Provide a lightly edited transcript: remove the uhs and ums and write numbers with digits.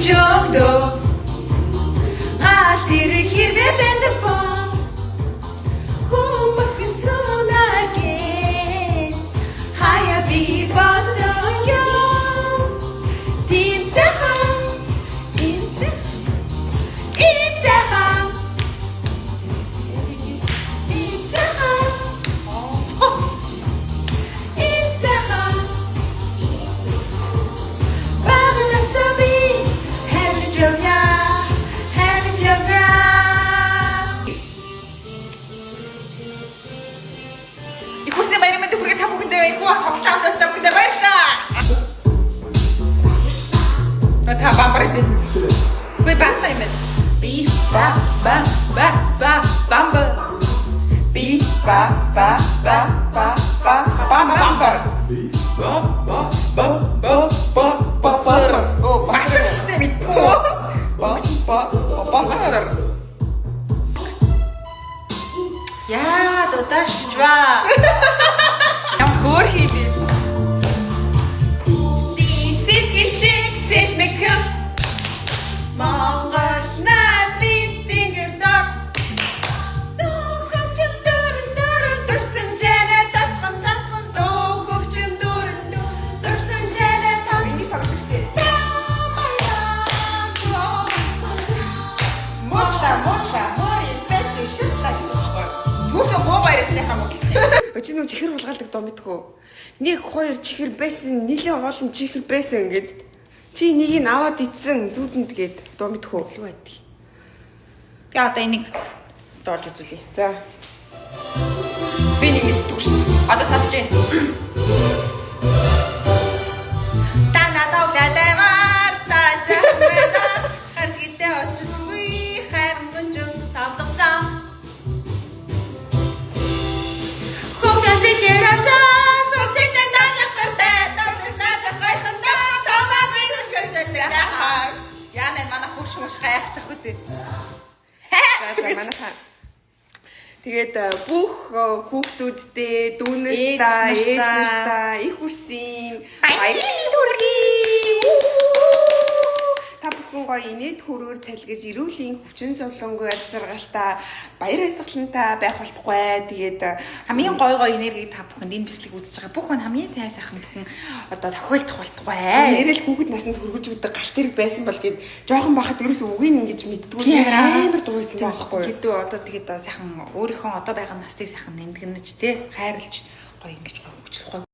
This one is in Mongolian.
Jodo Altiri hirve bende po Humbakin sonake Haya bi badon yo Timsaha Timsaha Ikutnya bayar mentu kurang tahu kita ikut hok tahu setiap kita bayar lah. Mata bumper itu, gue bumper itu. Bi ba bumper. Bi ba bumper. Bumper. Oh, bahasa sistem itu. Bumper. Ja, dat is waar. Dan hoor je dit. Die zit geschikt, zit met kop. Morgen na winter dag. Toch ook je door zijn jaren dat gaan. Toch ook je door zijn jaren dat. Ik is toch niet stil. Модла, море, пэшин, шитлаг. Юусан хоо баярсны хамаг. Чи нөө чихэр булгаалдаг доо мэдхүү. Нэг хоёр чихэр байсан, нэлээд олон чихэр байсан ингээд. Чи нэгийг нь аваад ицсэн зүудэнд гээд доо мэдхүү. Илүү байдаг. Би одоо энийг доолж үзүүлье. За. Би нэг мэддэг шин. Одоо сонсож байна. Танадаа дэвар тацэмэда хартгитэ очгүй хайрын гүнжин тавдагсан. Хогдан битэраса бүгдэн даахтай тавдагсан гайханда таваа бийс гэнэ. Яна манай хурш гайхчих үү. За манайхаа. Тэгээд бүх хүүхдүүдтэй дүүнэртэй, ээжтэй, их хүрсэн баярын төргий. Та бүхэн гоё инээд хөрөөр цалгиж эрүүлийн хүчин зовлонгүй аз жаргалтай баяр баясгалантай байх болтугай. Тэгээд хамгийн гоё энергийг та бүхэнд энэ бичлэг үзэж байгаа бүх хүн хамгийн сайхан бүхэн одоо тохиолдох болтугай. нэрэл хүүхэд насанд хөргөж өгдөг галт хэрэг байсан бол гээд жоохон бахад ерөөсөө үгийг ингэж мэддгүү амар дуйсан байхгүй. Гэдэг одоо тэгээд сайхан өөрийнхөө одоо байгаа настыг сайхан нэндгэнэж те хайрлж гоё ингэж гоё хөгжлөх гоё